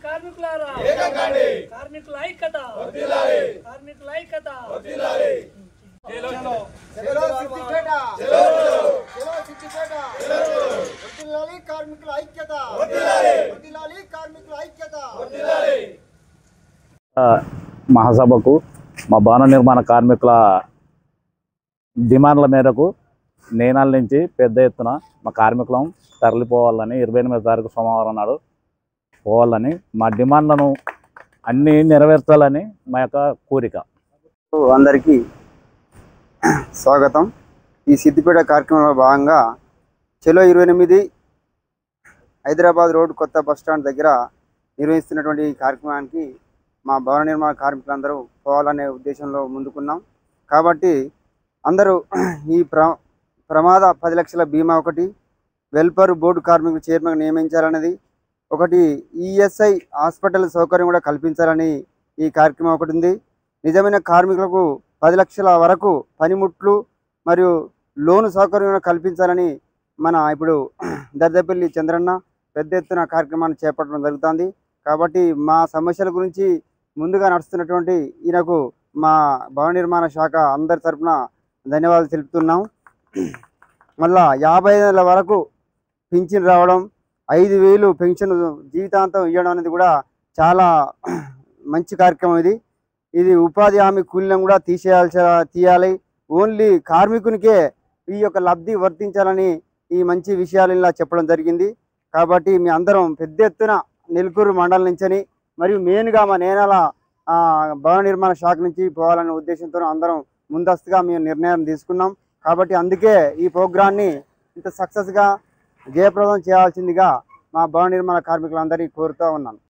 కార్మికులారా కార్మికుల ఐక్యత కార్మికుల ఐక్యత కార్మికుల ఐక్యత కార్మికుల ఐక్యత మహాసభకు మా భవన నిర్మాణ కార్మికుల డిమాండ్ల మేరకు నేనాల నుంచి పెద్ద ఎత్తున మా కార్మికులం తరలిపోవాలని 28వ తారీఖు సోమవారం నాడు పోవాలని మా డిమాండ్లను అన్నీ నెరవేర్చాలని మా యొక్క కోరిక. అందరికీ స్వాగతం. ఈ సిద్దిపేట కార్యక్రమంలో భాగంగా చెలో 28 హైదరాబాద్ రోడ్ కొత్త బస్టాండ్ దగ్గర నిర్వహిస్తున్నటువంటి ఈ కార్యక్రమానికి మా భవన నిర్మాణ కార్మికులందరూ పోవాలనే ఉద్దేశంలో ముందుకున్నాం. కాబట్టి అందరూ ఈ ప్రమాద 10 లక్షల బీమా ఒకటి, వెల్ఫేర్ బోర్డు కార్మికులు చైర్మన్ నియమించాలన్నది ఒకటి, ఈఎస్ఐ హాస్పిటల్ సౌకర్యం కూడా కల్పించాలని ఈ కార్యక్రమం ఒకటి ఉంది. నిజమైన కార్మికులకు 10 లక్షల వరకు పనిముట్లు మరియు లోను సౌకర్యం కల్పించాలని మన ఇప్పుడు దర్దపల్లి చంద్రన్న పెద్ద ఎత్తున కార్యక్రమాన్ని చేపట్టడం జరుగుతుంది. కాబట్టి మా సమస్యల గురించి ముందుగా నడుస్తున్నటువంటి ఈయనకు మా భవన నిర్మాణ శాఖ అందరి తరఫున ధన్యవాదాలు తెలుపుతున్నాం. మళ్ళా 55 ఏళ్ళ వరకు పింఛన్ రావడం, 5,000 పెన్షన్ జీవితాంతం ఇవ్వడం అనేది కూడా చాలా మంచి కార్యక్రమం. ఇది ఉపాధి హామీ కూలీలను కూడా తీయాలి. ఓన్లీ కార్మికునికే ఈ యొక్క లబ్ధి వర్తించాలని ఈ మంచి విషయాలు ఇలా చెప్పడం జరిగింది. కాబట్టి మీ అందరం పెద్ద ఎత్తున నెల్కూరు మండలం నుంచి మరియు మెయిన్గా మా నేనాల భవన నిర్మాణ శాఖ నుంచి పోవాలనే ఉద్దేశంతో అందరం ముందస్తుగా మేము నిర్ణయం తీసుకున్నాం. కాబట్టి అందుకే ఈ ప్రోగ్రాన్ని ఇంత సక్సెస్గా జయప్రదం చేయాల్సిందిగా మా భవన నిర్మాణ కార్మికులందరికీ కోరుతూ ఉన్నాను.